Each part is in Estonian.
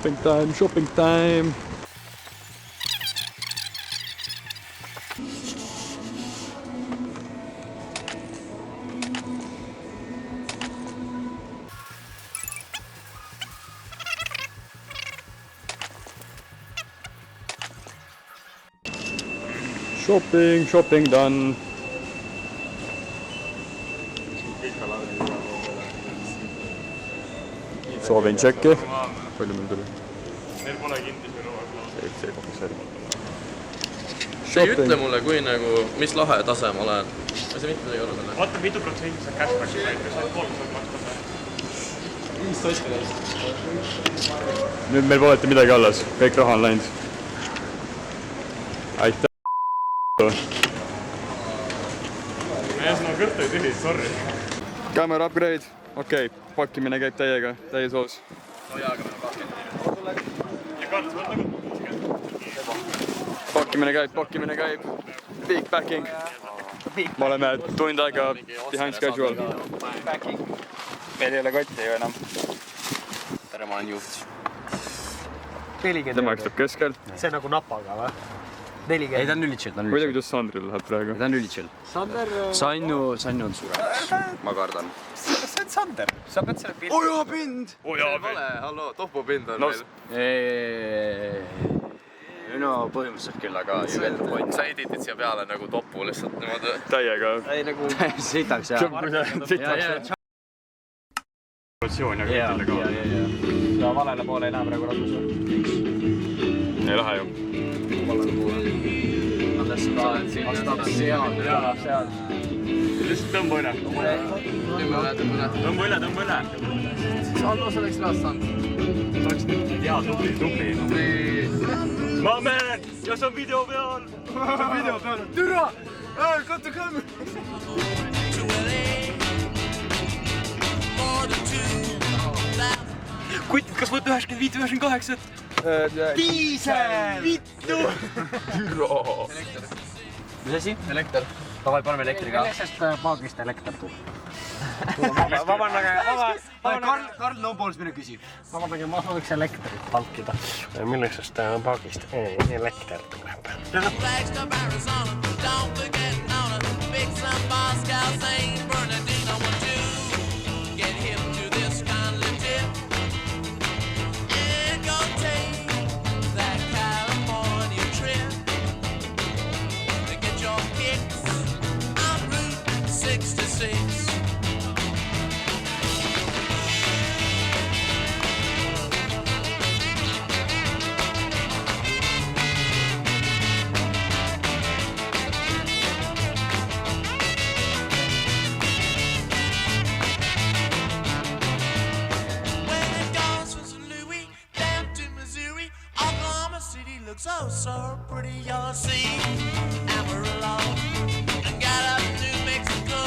Shopping time, shopping time. Shopping done. Soovin tšekki. Palju meil tuli? Neil pole kindlasti ruuaklaas. See ei ütle mulle, kui nagu, mis lahe tase ma olen. See mitte ei ole selle. Vaata, mitu protsenti sa cashbacki said, kui sa 300 makstud. 5 sotti läist. Nüüd meil polete midagi alles. Kõik raha on läinud. Aitäh. Mees, no kõht ei tühi, sorry. Camera upgrade. Okei, pakkimine käib täiega, täies hoos. No jaaga meil on pakend. Ja Karl, sa oled nagu... Pakkimine käib. Big packing. Me oleme tund aega behind schedule. Meil ei ole kotti ju enam. Tere, ma olen juht. Tema istub keskel. See on nagu napaga või? 4G. Ei, ta on üli chill. Kuidagi kuidas Sandril läheb praegu. Ta on üli chill. Sander... Sannu on suremas. Ma kardan. See on Sander. Sa pead selle pildi... Ojapind! Vale, halloo, topupind on meil. No põhimõtteliselt küll, aga juvelda point. Sa editid siia peale nagu topu lihtsalt niimoodi. Täiega. Ei nagu... Sitaks, jah. Emotsioon jaga Ja. Ja valele poole ei lähe praegu ratus. Ei lähe ju. Valele poole. Alles sa tahed siin. Seal. Lihtsalt tõmba üle. Tõmba üle. Sallo, sa oleks raast saanud. Sa oleks nüüd hea, tubli. Ma man! Ja see on video peal! Türa! Katta kaamera! Kutt, kas võtta 95-98? Diisel! Vittu! Türa! Mis asi? Elekter. Davai, paneme elektri ka. Millisest paagist elekter tuleb? Vabandage, Karl Nõupools mine küsib. ma võiks elektrit palkida. Millisest paagist elekter tuleb? So pretty, you'll see Amarillo and got up New Mexico,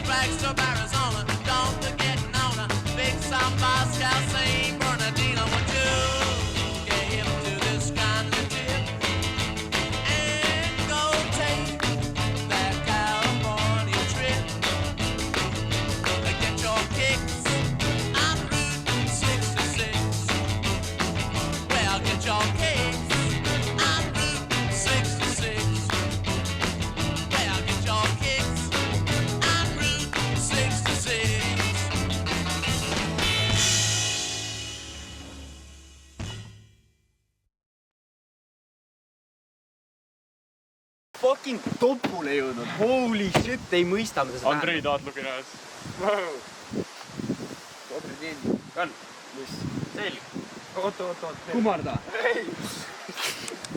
Flagstaff, Arizona. Don't forget Nona, Big San Pascal, St. Bernardino. Would you get him to this kind of tip and go take that California trip? Get your kicks on Route 66. Well, get your kicks. Fucking topule jõudnud. Holy shit, ei mõista, mida seda Andrei Taatluki näes. Karl, mis? Selg. Oot. Kumarda.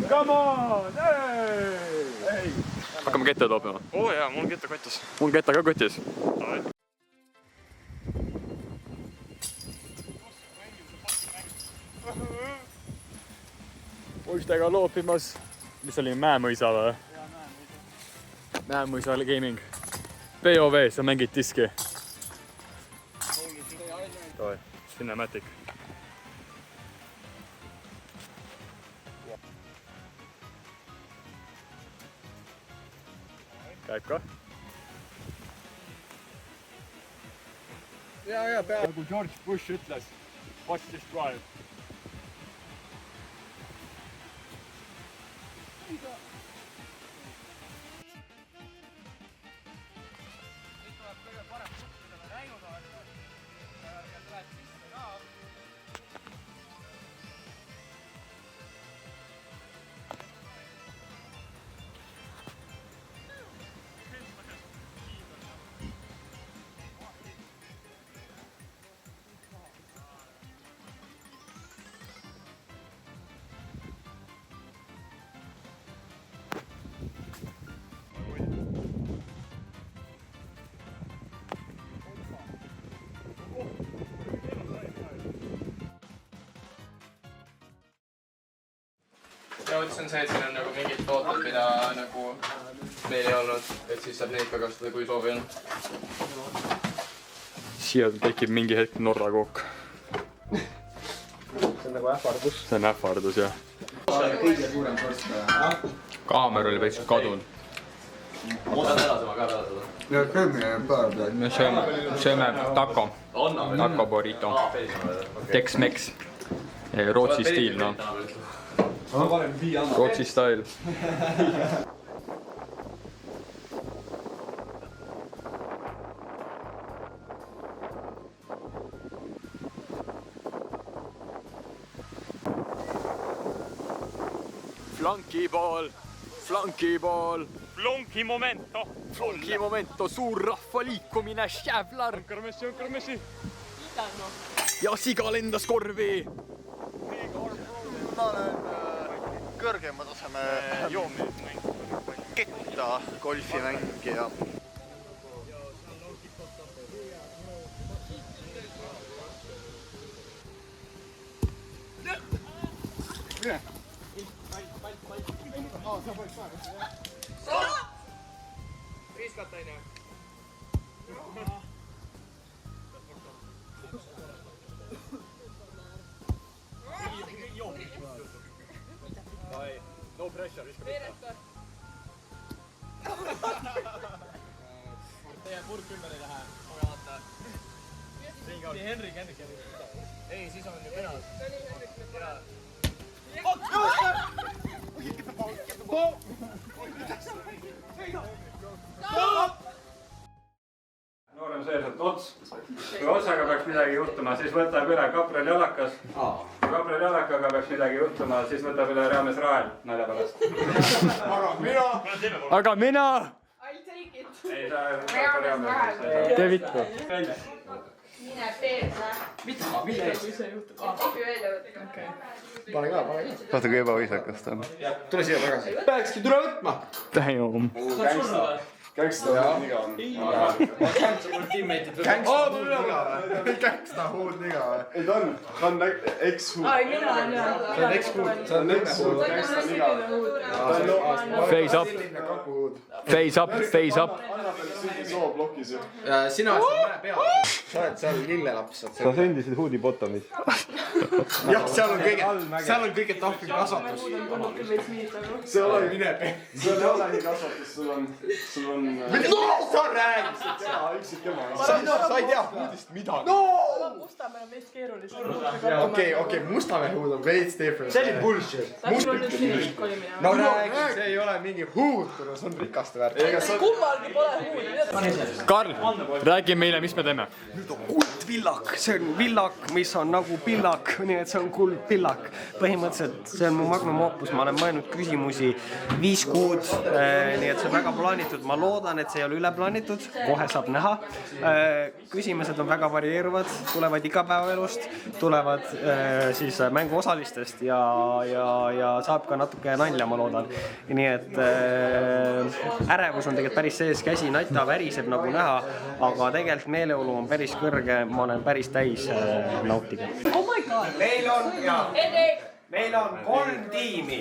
Come on! Hey! Hakkame kette toopima. Oo jaa, mul ketta kotis. Mul ketta ka kotis. Poistega loopimas. Mis oli Mäemõisa või? Mäemõisa oli gaming. POV, sa mängid diski. Cinematic. Käib ka? Jaa, peab. Nagu George Bush ütles, watch this drive. mõttes on see, et siin on nagu mingid tooted, mida nagu meil ei olnud, et siis saab neid ka kasutada, kui soovi on. Siia tekib mingi hetk Norra kook. See on nagu ähvardus. See on ähvardus, jah. Kaamer oli veits kadunud. Me sööme taco burrito, Tex-Mex, Rootsi stiil, noh. Rootsi style. Flankipool, flankipool. Flonki momento. Flonki momento, suur rahva liikumine, Šävlar. Karmessi. Ja siga lendas korvi. Ma olen kõrgema taseme ketta golfimängija. No pressure, viska pitää. Teidän purkkympäri tähän. Niin Henrik. Ei, siis on jo penalt. Noorem seeselt ots. Kui otsaga peaks midagi juhtuma, siis võtab üle Kaprel Jalakas. Kui Kaprel Jalakaga peaks midagi juhtuma, siis võtab üle Raames Rael nalja pärast. Aga mina! I'll take it. Ei saa Raames. Tee vittu. Mine peerna. Mida? Kui see juhtub? Kohvi välja võtta. Pane ka. Vaata kui ebaviisakas ta on. Tule siia tagasi. Peakski tule võtma. Damn. Gangsta huud niga on. Gangsta huud niga või? Ei ta on X-huud. Ai, mina on jah. See on X-huud. See on X-huud. Gangsta niga. Face up. Face up, face up. Anna peale sündi sooblokis ju. Sina oled mäe peal. Sa oled seal lillelaps. Sa sendisid huudi bottomid. Jah, seal on kõige tahvim kasvatus. See olegi kasvatus, sul on... Sa räägisid! Sa ei tea huudist midagi. Mustamäe on veits keerulisem. Okei, Mustamäe huud on veits different. See oli bullshit. No räägi, see ei ole mingi huud, kuna see on rikaste väärt. Kummalgi pole huudi. Karl, räägi meile, mis me teeme. Nüüd on kuldpillak. See on villak, mis on nagu pillak, nii et see on kuldpillak. Põhimõtteliselt see on mu magnum opus. Ma olen mõelnud küsimusi 5 kuud, nii et see on väga plaanitud. Ma loodan, et see ei ole üle plaanitud. Kohe saab näha. Küsimused on väga varieeruvad. Tulevad igapäevaelust, tulevad siis mänguosalistest ja saab ka natuke nalja, ma loodan. Nii et ärevus on tegelikult päris sees, käsi nata väriseb nagu näha, aga tegelikult meeleolu on päris kõrge, ma olen päris täis nautiga. Oh my god. Meil on 3 tiimi.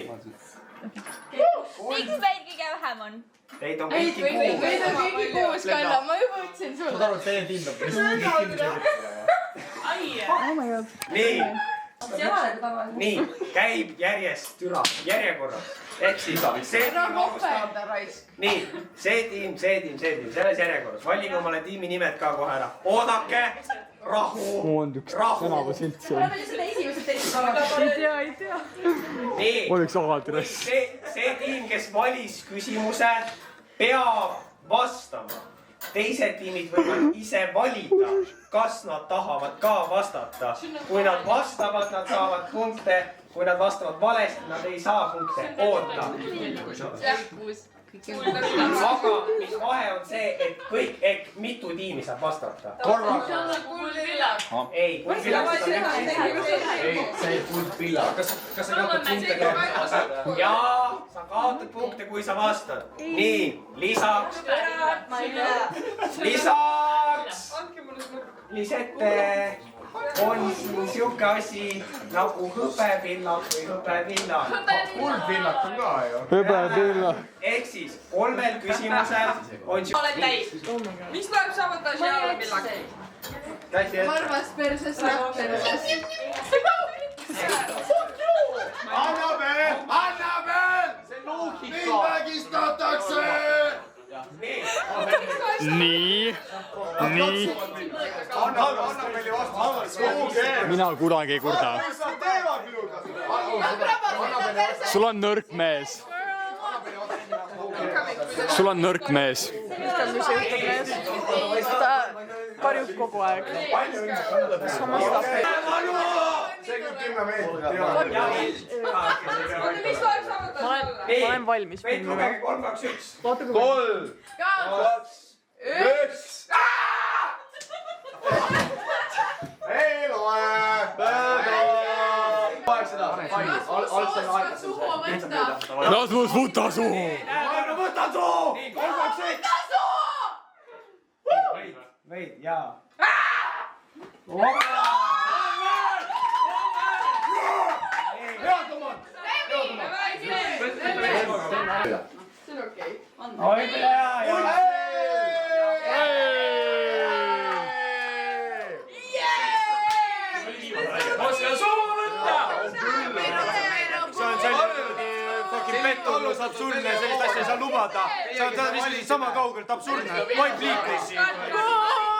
Miks meid kõige vähem on? Teid on Meid on kõigi koos, Kaila, ma juba ütlesin sulle. Saad aru, et teie tiim on Nii, käib järjest türa, järjekorras. Ehk siis see tiim alustab. Nii, see tiim, selles järjekorras. Valige omale tiimi nimed ka kohe ära. Oodake, rahu, rahu. Oleme lihtsalt esimesed teised. Ei tea. Nii, Oleks alati rass. see tiim, kes valis küsimuse, peab vastama. Teised tiimid võivad ise valida, kas nad tahavad ka vastata. Kui nad vastavad, nad saavad punkte. Kui nad vastavad valesti, nad ei saa punkte. Oota. Aga mis vahe on see, et ehk mitu tiimi saab vastata. Korraga. Ei, kuldpillak. Ei, see kuldpillak. Kas sa kaotad punkte? Jaa, sa kaotad punkte, kui sa vastad. Nii, lisaks. Lisette. on siin siuke asi nagu hõbepillak või hõbevillak. kuldvillak on ka ju. hõbepillak. Ehk siis 3 küsimusel on oled täis. Mis loeb sabotaži hõbepillak? Varvas perses, näpp perses. Annabel! Annabel! See loogika! Mind vägistatakse! Nii. Annabeli vastu. Mina kunagi ei kurda. Mis nad teevad minuga? Sul on nõrk mees. Sul on nõrk mees. Mis juhtub mees? Ta karjub kogu aeg. Samas tahab. See küll 10 meetrit. Mis loeb sabotaži Ma olen valmis. Veit, lugege 3, 2, 1. 3, 2, 1. Ei loe. Rasmus, võta suhu! Võta suu! Nii, 3, 2, 1. Veit, jaa. see on okei. Oi, Oska suhu võtta! See on selline fucking pettumus, absurdne, sellist asja ei saa lubada. See on vist sama kaugelt absurdne. Vaid liiklis siin.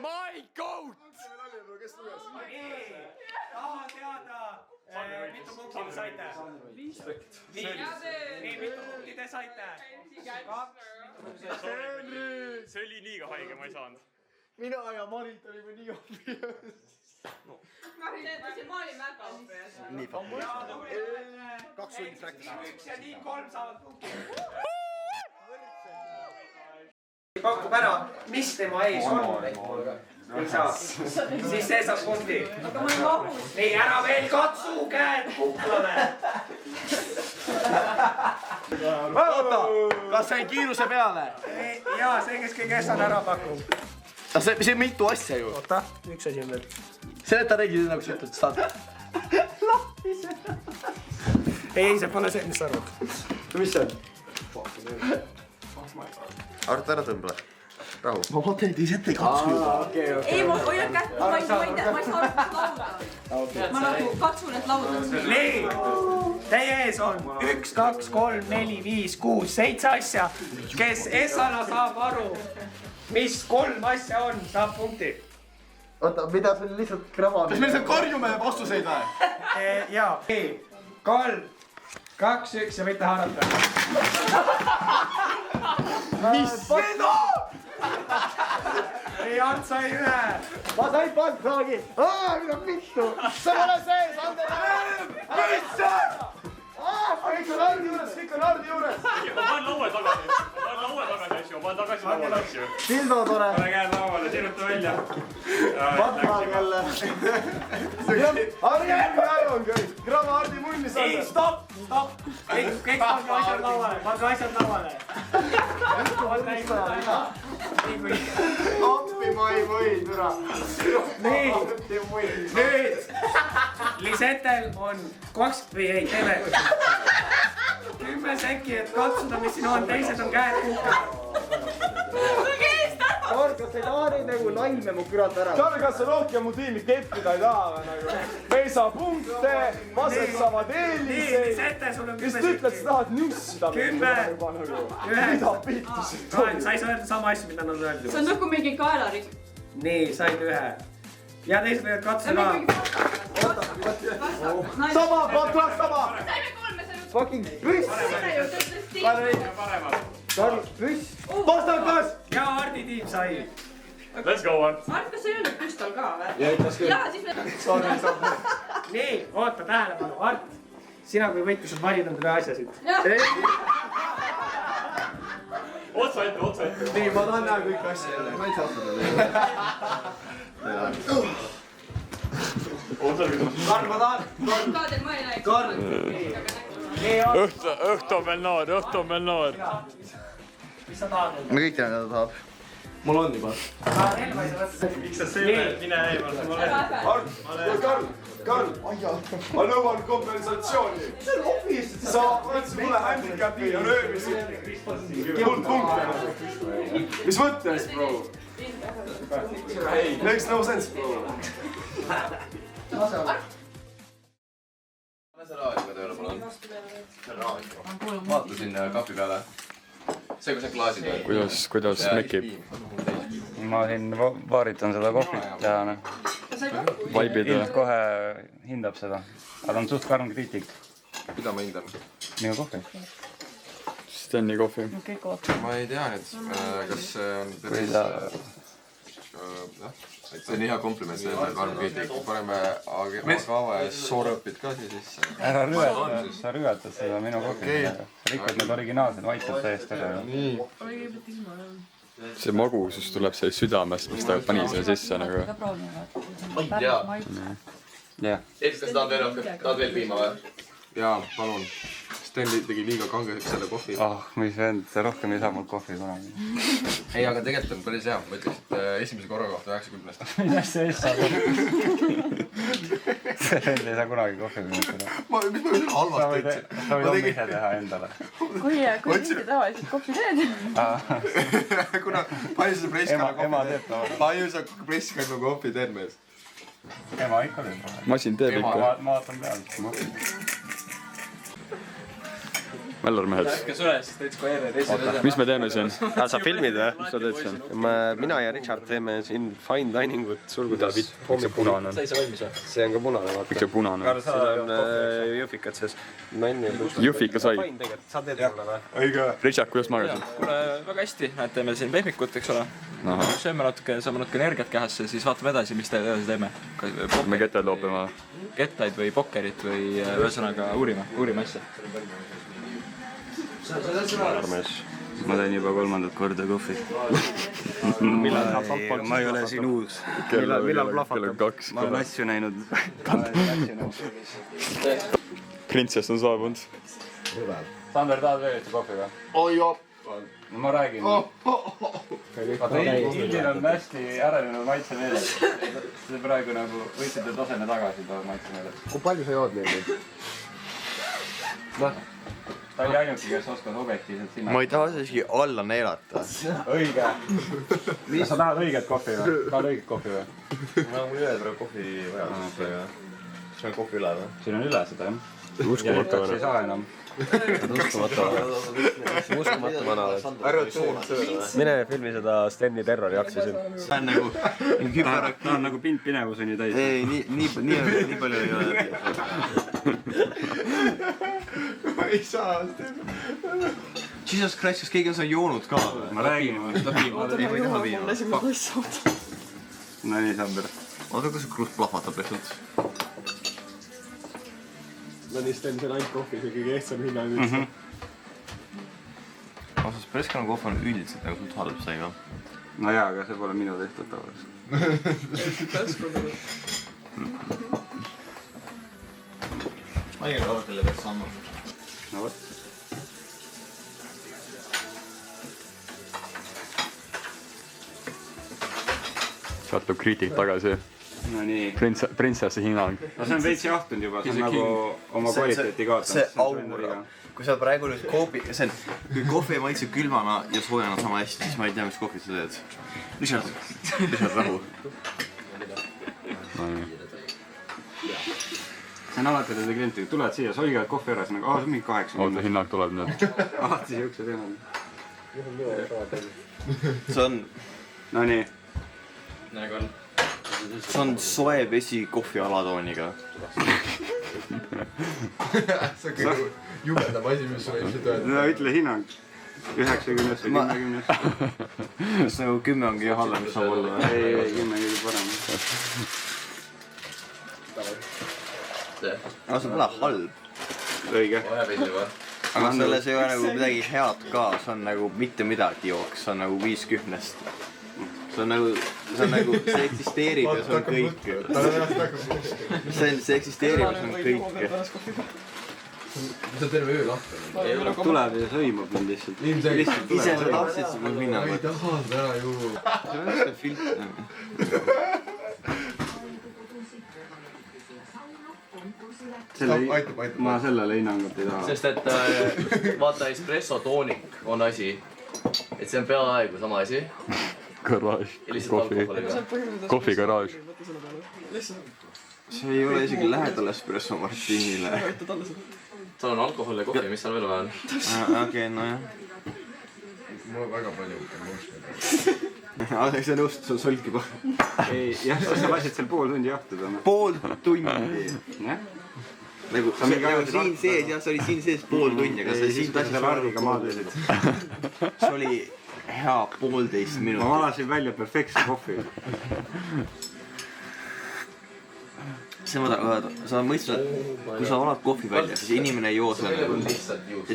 My goat! Tahan teada, mitu punkti te saite? 5. Nii, mitu punkti te saite? 2. See oli liiga haige, ma ei saanud. Mina ja Marit olime nii obvious. see Maali väga obvious. Nii pakku. 2 sundi practice. 1 ja nii 3 saavad punkti. Pakub ära, mis tema ees on. Ei saa. Siis see saab punkti. Nii, ära veel katsu käed kuklale. Oota, kas sain kiiruse peale? Jaa, see, kes kõige eest ära pakub. See on mitu asja ju. Oota, 1 asi on veel. Seleta reeglid nagu sa ütled, saad. Ei, see pole see, mis sa arvad. Mis see on? Arta ära tõmble. Rahu. Ma mõtlen, et ise ette katsu juba. Ei, ma hoian kätt, ma ei saa lauda. Ma nagu katsun, et lauda. Nii, teie ees on 1, 2, 3, 4, 5, 6, 7 asja. Kes esana saab aru, mis 3 asja on, saab punkti. Oota, mida see lihtsalt krava? Kas me lihtsalt karjume vastuseid või? Jaa. 3, 2, 1 ja võite haarata. Mis? Mida? ei, Ants sai 1. Ma sain pankraagi. Mida vittu? See pole sees, ande näeb! Mis see? Kõik on hardi juures, kõik on hardi juures. Ma panen laua tagasi asju, ma panen tagasi lauale asju. Sildo tore. Pane käed lauale, siruta välja. Vatmaga jälle. Hardi munni ajon kõik. Krava hardi munni saada. ei, stopp. Kõik pange asjad lauale, Appi ma ei või, türa. Nii, nüüd Lisetel on 20 või ei, teeme 10 sekki, et katsuda, mis siin on, teised on käed kukad. Kargas ei taha neid nagu laime mu kürat ära. Kargas sa rohkem mu tiimi keppida ei taha või nagu. Me ei saa punkte, vased saavad Nii, eeliseid. Lisete, sul on 10 Kes sa ütled, sa tahad nussida? 10, Mida 9, pittu see 8, sa ei saa öelda sama asju, mida nad on öeldud. See on nagu mingi kaelarik. Nii, said 1. Ja teised võivad katsuda ka. Sama, sama. saime 3, see on fucking püss! Karl, püss! Vastakas! ja Hardi tiim sai. Let's go, Art! Art, kas ei öelnud püstol ka või? Ja ütles küll. Jaa, siis me... nii, oota tähelepanu, Art. Sina kui võitlused valid endale ühe asja siit. Otsa ette! Nii, ma tahan näha kõik asja jälle. Ma ei saa seda Karl, ma tahan! Kaadel ma ei näe. Karl! Õhtu on veel noor. Mis sa tahad? Me kõik teame, mida ta tahab. Mul on juba. Relva ei saa võtta. Miks sa selle mine eemal? Karl, ma nõuan kompensatsiooni. Sa võtsid mulle handicapi ja röövisid muld punkte. Mis mõttes, bro? Makes no sense, bro. vaatasin kapi peale. See, kui see klaasid on. Kuidas mekib? Ma siin vaaritan seda kohvit ja noh, Vaibid või? kohe hindab seda. aga ta on suht karm kriitik. Mida ma hindan? Minu kohvi. Steni kohvi. Ma ei tea nüüd, kas see on päris... See on hea kompliment, see on karm kriitik. Paneme agava ja soorõpid ka siia sisse. Ära rüveta, sa rüvetad seda minu kohvi. Rikud need originaalsed vaikselt täiesti ära. See magusus tuleb see südamest, mis ta pani selle sisse nagu. Jaa. jah. Kas sa tahad veel rohkem? Tahad veel piima või? Jaa, palun. Stenli tegi liiga kangeks selle kohvi. Mis vend, rohkem ei saa mul kohvi kunagi. Ei, aga tegelikult on päris hea. Ma ütleks, et esimese korra kohta 90-st. Mida see eest saab? See vend ei saa kunagi kohvi minutada. Mis ma üldse halvasti ütlesin? Sa võid homme ise teha endale. kui ise tavaliselt kohvi teed? Kuna palju sa Ema teeb ta. Palju sa presskannu kohvi teed mees? Ema ikka teeb. Masin teeb ikka. Ma vaatan peal. Mällarmehed. Mis me teeme siin? Sa filmid või? Mis sa teed siin? Mina ja Richard teeme siin fine dining ut sulgudes. Miks see punane on? See on ka punane, vaata. Miks see punane on? Siin on jõhvikad sees. Jõhvika sai. Sa teed mulle või? Õige. Richard, kuidas magasid? Kuule, väga hästi, näed, teeme siin pehmikut, eks ole. Sööme natuke, saame natuke energiat kehasse, siis vaatame edasi, mis edasi teeme. Me kettaid loopime. Kettaid või pokkerit või ühesõnaga uurime asja. Ma teen juba 3. korda kohvi. Ma ei ole siin uus. Millal plahvatab? Kaks. Ma olen asju näinud. Printsess on saabunud. Sander, tahad veel ühte kohvi või? Oi jah. No ma räägin. Indil on hästi arenenud maitse meeles. See praegu nagu võtsite taseme tagasi too maitse meeles. Kui palju sa jood neid? Ta oli ainuke, kes oskas objektiivselt sinna. Ma ei taha isegi alla neelata. Õige. Sa tahad õiget kohvi või? Tahad õiget kohvi või? Mul ei ole praegu kohvi vaja. Siin on kohvi üle või? Siin on üle seda jah. Uskumatu ei saa enam. Uskumatu vana oled. Mine filmi seda Steni terroriaksi siin. See on nagu... Ta on nagu pind pinevuseni täis. Ei, nii palju ei ole. Ma ei saa. Jesus Christ, kas keegi on seda joonud ka? Ma räägin. Ei, ma ei taha viima. No nii, Sander. Oota, kas see kruus plahvatab lihtsalt? No nii, Sten, see on ainult kohvi, see kõige ehtsam hinnang üldse. Ausalt, Preskana kohv on üldiselt nagu suht halb sai ka. No jaa, aga see pole minu tehtud tavaliselt. Ma ei ole teile veel sammu. No võt. Sealt tuleb kriitik tagasi. No nii. Printsessi hinnang. No see on veits jahtunud juba, see on nagu oma kvaliteeti kaotanud. See aura. Kui sa praegu nüüd kui kohvi maitseb külmana ja soojana sama hästi, siis ma ei tea, mis kohvit sa teed. Lihtsalt rahu. See on alati teile klientidega, tulevad siia, solgivad kohvi ära, siis nagu, see on mingi 80. Oota, hinnang tuleb nüüd. Alati siukse teemad. See on... No nii. See on soe vesi kohvi alatooniga. See on kõige jubedam asi, mis sul ilmselt öelda. No ütle hinnang. 90 või 10. Kas nagu 10 ongi halvem, mis saab olla? Ei, 10 kõige parem. Aga see pole halb. Õige. Aga selles ei ole nagu midagi head ka, see on nagu mitte midagi jooks, see on nagu 5-10-st. See on nagu, see eksisteerib ja see on kõik. See eksisteerib ja see on kõik. See on terve öö lahti. Tuleb ja sõimab mind lihtsalt. Ilmselgelt. Ise sa tahtsid seda minna. Ma ei taha seda ära ju. See on see filter. Ma sellele hinnangut ei taha. Sest et vaata, espresso toonik on asi, et see on peaaegu sama asi. Garaaž, kohvi garaaž. See ei ole isegi lähedal espresso martinile. Seal on alkohol ja kohvi, mis seal veel vaja on? Okei, nojah. Mul on väga palju emotsioone. Aga sa nõustud, sul solgib. Ei, jah, sa lasid seal pool tundi jahtuda. Pool tundi. Jah? Nagu siin sees, jah, see oli siin sees pool tundi, aga sa siin tahtsid Lardiga maadlesid. see oli hea 1,5 minutit. Ma valasin välja perfektse kohvi. See ma tahan, sa mõistad, kui sa valad kohvi välja, siis inimene ei joo selle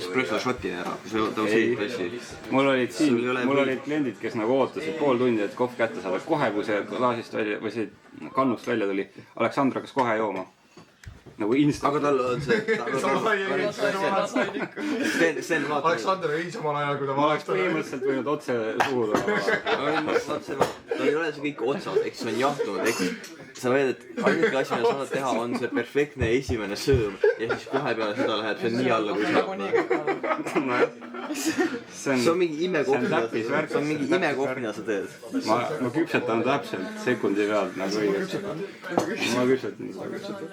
espresso shoti ära, kui sa tõu selline pressi. Mul olid kliendid, kes nagu ootasid pool tundi, et kohv kätte saada. Kohe, kui see klaasist välja, või see kannust välja tuli, Aleksandr hakkas kohe jooma. Nagu instant. Aga tal on see... Aleksandr ei samal ajal, kui ta ma oleks põhimõtteliselt võinud otse suhu tulla. Tal ei ole see kõik otsad, eks see on jahtunud, eks sa võid, et ainuke asi, mida sa saad teha, on see perfektne esimene sööm ja siis kohe peale seda läheb see nii alla, kui saab. See on mingi imekohv, mida sa teed. Ma küpsetan täpselt sekundi pealt nagu õigelt. Ma küpsetan seda küpsetan.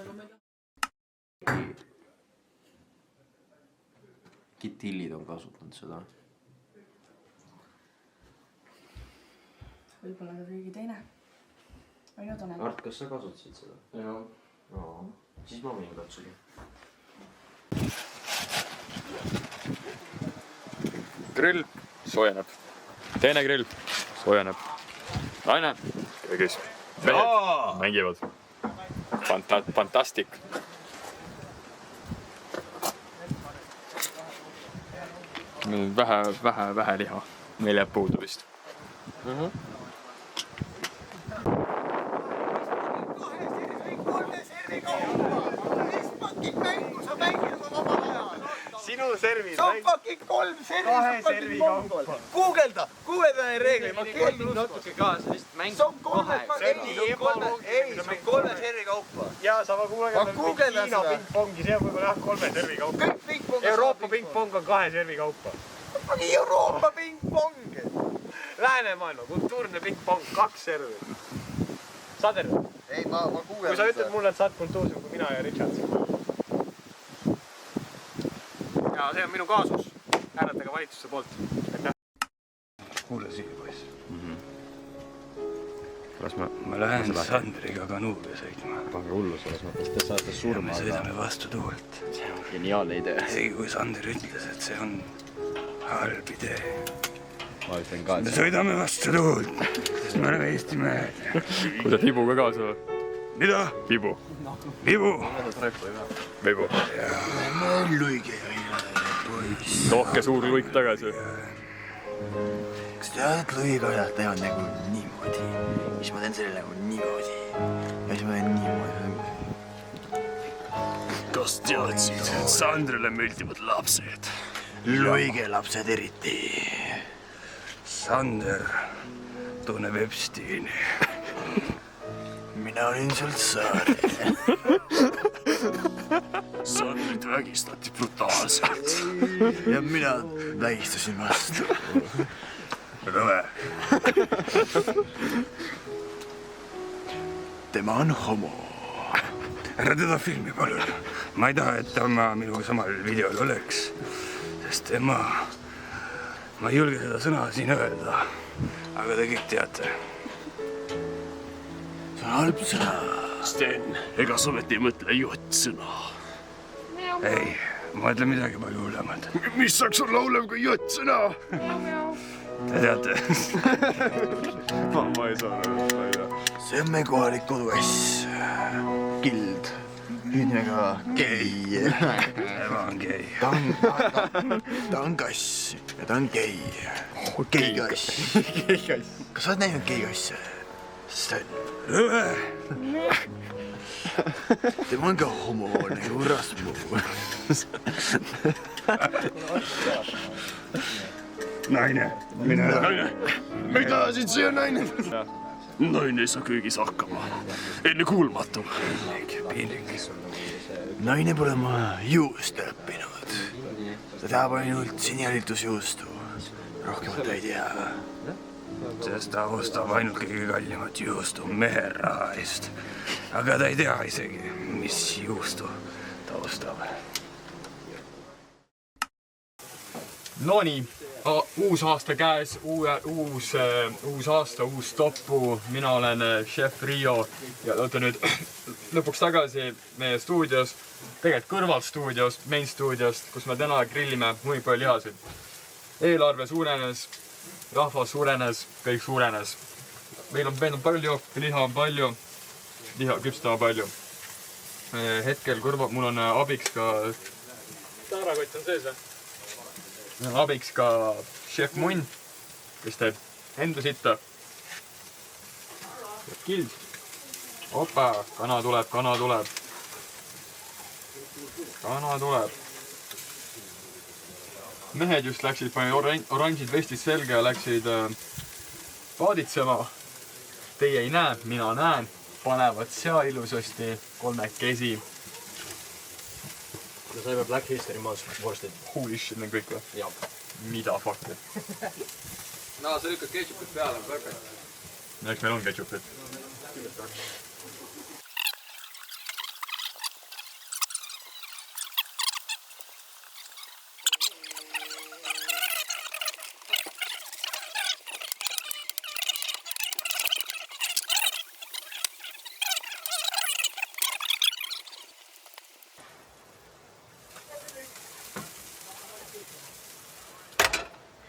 Kitillid on kasutanud seda. Võib-olla ka keegi teine. Art, kas sa kasutasid seda? Jaa. Siis ma võin katsuda. Grill soojeneb. Teine grill soojeneb. Naine köögis. Mehed mängivad. Fantastic. Vähe liha. Meil jääb puudu vist. Sinu servid. See on fucking 3 servi. 2 servi kaupa. Guugelda neid reegleid. Ma keeldin natuke kaasa, lihtsalt mäng. See on 3 servi kaupa. Jaa, sa ma guugeldan Hiina pingpongi, see on võib-olla jah 3 servi kaupa. Euroopa pingpong on 2 servi kaupa. Euroopa pingpong. Läänemaailma kultuurne pingpong, 2 servi. Saad aru? Ei, ma guugeldan. Kui sa ütled mulle, et sa oled kultuursem kui mina ja Richard. Ja see on minu kaasus. Hääletage valitsusse poolt. Kuule siia, poiss. Ma lähen Sandriga kanuuga sõitma. Pange hullu selles mõttes, te saate surma. Me sõidame vastu tuult. See on geniaalne idee. Isegi kui Sander ütles, et see on halb idee. Ma ütlen ka, Me sõidame vastu tuult, sest me oleme Eesti mehed. Kui sa Tibuga kaasa või? Mida? Tibu. Tibu. Tibu. Luige poiss. Tohke suur luik tagasi. Kas tead, Luiga teha nagu niimoodi. Siis ma teen selle nagu niimoodi. Ja siis ma teen niimoodi. Kas teadsid, et Sandrile meeldivad lapsed? Luige lapsed eriti. Sander tunneb Epsteini. Mina olin sealt saarel. Sandrit vägistati brutaalselt. Ja mina vägistasin vastu. Rõve. Tema on homo. Ära teda filmi palun. Ma ei taha, et tema minuga samal videol oleks. Sest tema... Ma ei julge seda sõna siin öelda. Aga te kõik teate. See on halb sõna. Sten, ega sa võt ei mõtle jott sõna. ei, mõtle midagi palju hullemat. Mis saaks olla hullem kui jõtsõna? Te teate? ma ei saa aru, ma ei tea. See on meie kohalik kodukass. Kild. Nimega gei. Ema on gei. Ta on kass ja ta on gei. Geikass. Kas sa oled näinud geikasse? Tema on ka homo nagu Rasmu. Naine. Mine naine. Mida siin see on naine? Naine ei saa köögis hakkama. Enne kuulmatu. Piinlik. Naine pole ma juust õppinud. Ta teab ainult sinijälitusjuustu. Rohkemat ei tea. Sest ta ostab ainult kõige kallimat juustu mehe raha eest. Aga ta ei tea isegi, mis juustu ta ostab. Nonii, uus aasta käes, uus aasta, uus toppu. Mina olen Chef Rio ja oota nüüd lõpuks tagasi meie stuudios, tegelikult kõrvalstuudios, main stuudiost, kus me täna grillime muipõlihasid. Eelarve suurenes, rahvas suurenes, kõik suurenes. Meil on palju, liha on palju, liha küpstama palju. Hetkel kõrval, mul on abiks ka... Taarakott on sees või? Mul on abiks ka Chef Munn, kes teeb enda sitta. Kild. Opa, kana tuleb. Kana tuleb. Mehed just läksid, panid oranžid vestid selga ja läksid paaditsema. Teie ei näe, mina näen. Panevad sea ilusasti, kolmekesi. No saime Black History maas vorstid. Holy shit, need kõik või? Jaa. Mida fuck'i? No, sa lükkad ketšupit peale, on perfect. Eks meil on ketšupit.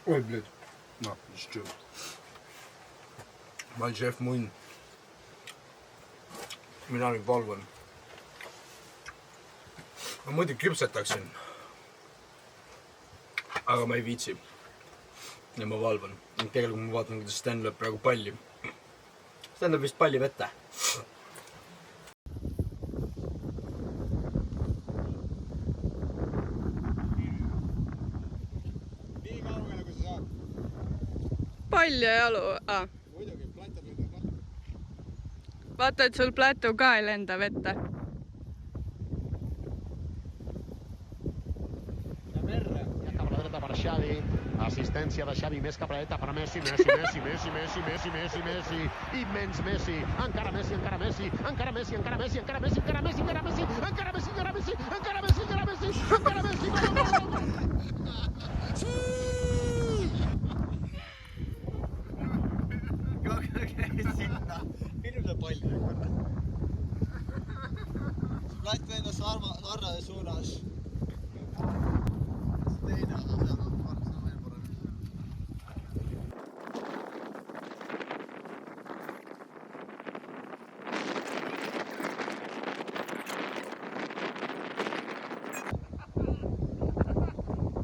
Ой, блядь. На, что? Ma olen Chef Munn. Mina nüüd valvan. Ma muidugi küpsetaksin. Aga ma ei viitsi. Ja ma valvan. Tegelikult ma vaatan, kuidas Sten lööb praegu palli. Sten lööb vist palli vette. Pall ja jalu. Vaata, et sul plätu ka ei lenda vette. Assistència de Xavi, més capreta per a Messi, immens Messi, encara Messi, sinna, hirmne pall. Lätt vendas Arrade suunas. Teine on seal varmasti veel parem.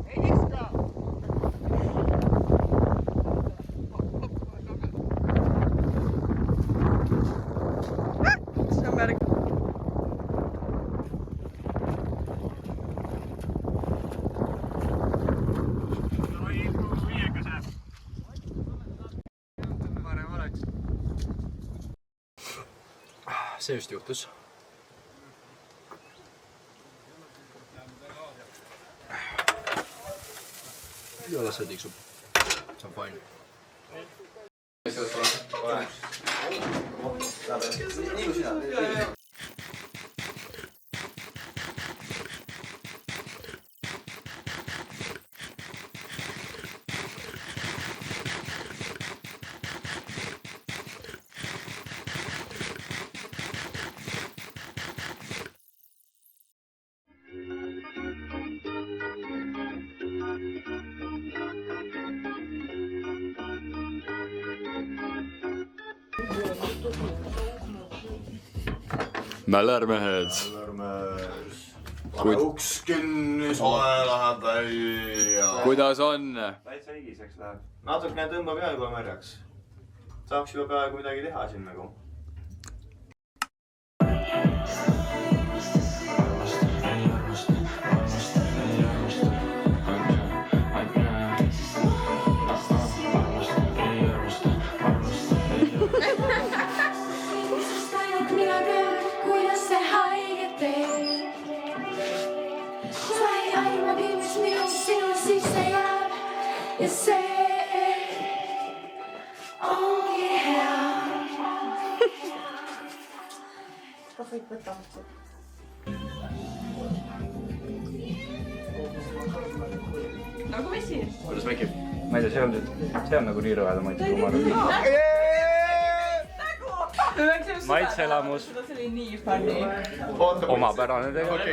Ei viska! See on märg. See just juhtus. Ja las see tiksub. See on fine. Nii kui sina. Mällermehed. Pane uks kinni, soe läheb välja. Kuidas on? Täitsa higiseks läheb. Natukene tõmbab ja juba märjaks. Saaks juba peaaegu midagi teha siin nagu. Nagu vesi. Kuidas mängib? Ma ei tea, see on nagu nii rõveda maitse, kui ma arvan. Maitseelamus. See oli nii funny. Omapärane tegelikult.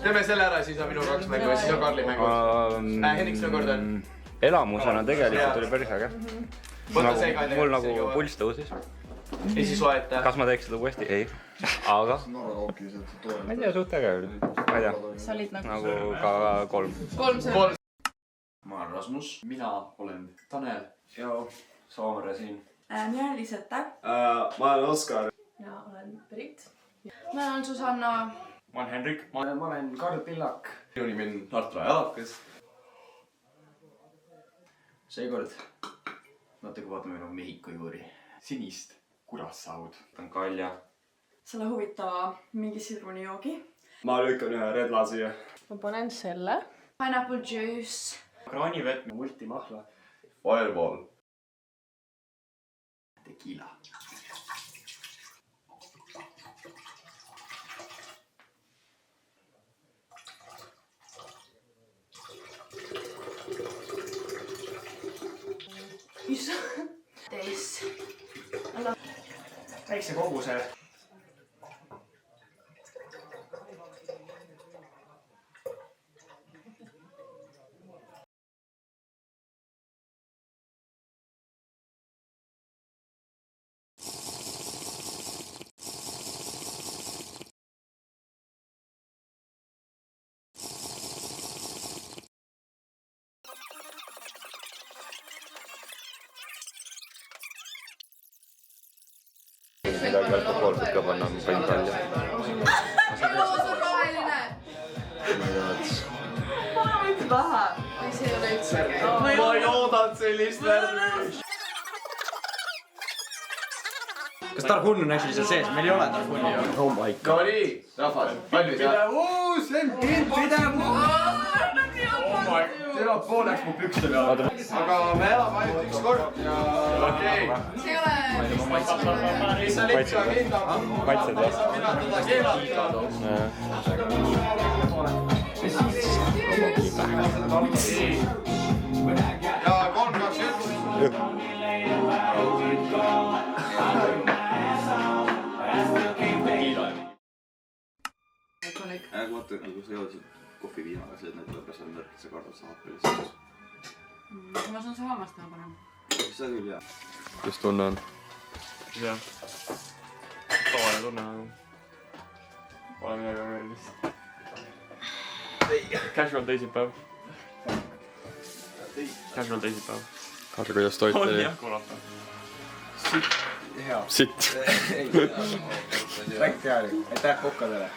Teeme selle ära, siis on minu 2 mängu ja siis on Karli mängu. Henrik, sinu kord on. Elamusena tegelikult oli päris äge. Mul nagu pulss tõusis. Ja siis loeta. Kas ma teeks seda uuesti? Ei. Aga? Ma ei tea, suht äge oli. Ma ei tea. Sa olid nagu ka 3. 3. Ma olen Rasmus. Mina olen Tanel. Joo, Soomere siin. Mina olen Lisette. Ma olen Oskar. Mina olen Brit. Mä olen Susanna. Ma olen Henrik. Ma olen Karl Pillak. Minu nimi on Artur Jalakas. Seekord natuke vaatame minu Mehhiko juuri. Sinist kurassaud. Ta on Kalja. Selle huvitava mingi sirunijoogi. Ma lükkan ühe redla siia. Ma panen selle. Pineapple juice. Kraanivett. Multimahla. Fireball. Tequila. Teis. Väikse koguse. Midagi alkohoolset ka panna, ma panin Kalja. roheline. Pane mitte taha. See ei ole üldse okei. Ma ei oodanud sellist värvi. Kas Tarhun on actually seal sees? Meil ei ole Tarhuni ju. Oh my god. No nii, rahvas, valmis jah? See on pidev! Teil on pooleks mu pükste peal. Aga me elame ainult üks kord ja... Okei. See ei ole... Mis sa lihtsalt hindab? Maitsed jah? Mina teda keelata. Ja 3, 2, 1. Vaata, kui sa jood kohvi viinaga, see näitab pärast on nõrk, et sa kardad sa happelis. Ma saan see hammast teha parem. See küll, jah. Kuidas tunne on? Jah. Tavaline tunne nagu. Pole midagi meeldis. Casual teisipäev. Casual teisipäev. Karl, kuidas toit oli? On jah, kuulata. Sitt. Rääk teadlik. Aitäh kokkadele.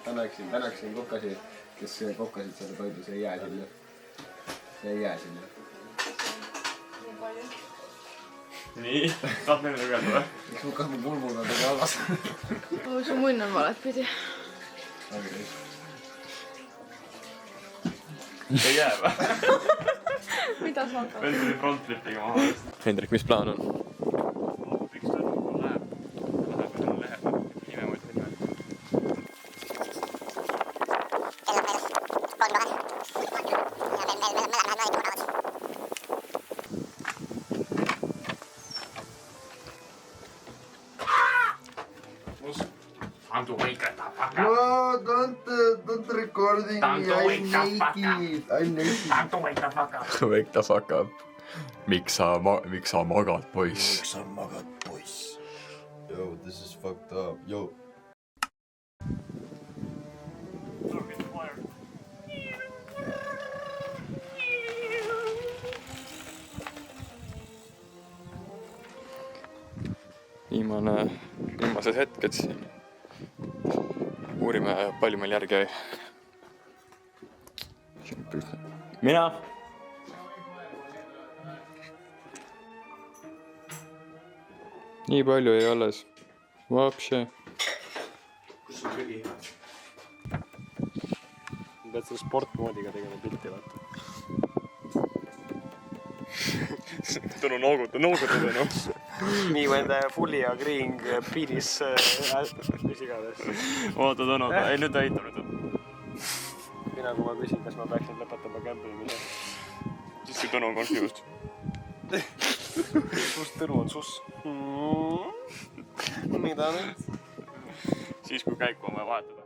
Tänaksin kokkasid, kes kokkasid selle toidu, see ei jää sinna. See ei jää sinna. Nii, tahad meile lugeda või? Kas mu pulmul on tegi halvas? Su munn on valet pidi. Ei jää või? Mida sa hakkad? Veel tuli frontflipiga maha. Hendrik, mis plaan on? Time to wake the fuck up. No, don't recording me. I'm naked. I'm naked. Time to wake the fuck up. Wake the fuck up. Miks sa magad, poiss? Miks sa magad, poiss? Yo, this is fucked up. Yo. Viimased hetked siin. Uurime, palju meil järgi jäi. Mina? Nii palju ei alles. Vapše. Kus on prügi? Pead selle sportmoodiga tegema pilti, vaata. Tõnu noogutada, noh. Nii when the fully agreeing penis mis iganes. Oota, Tõnu, ei nüüd aitab nüüd. Mina, kui ma küsin, kas ma peaksin lõpetama kämpimise. Siis kui Tõnu on confused. Kust Tõnu on sus? Mida nüüd? Siis kui käiku on vaja vahetada.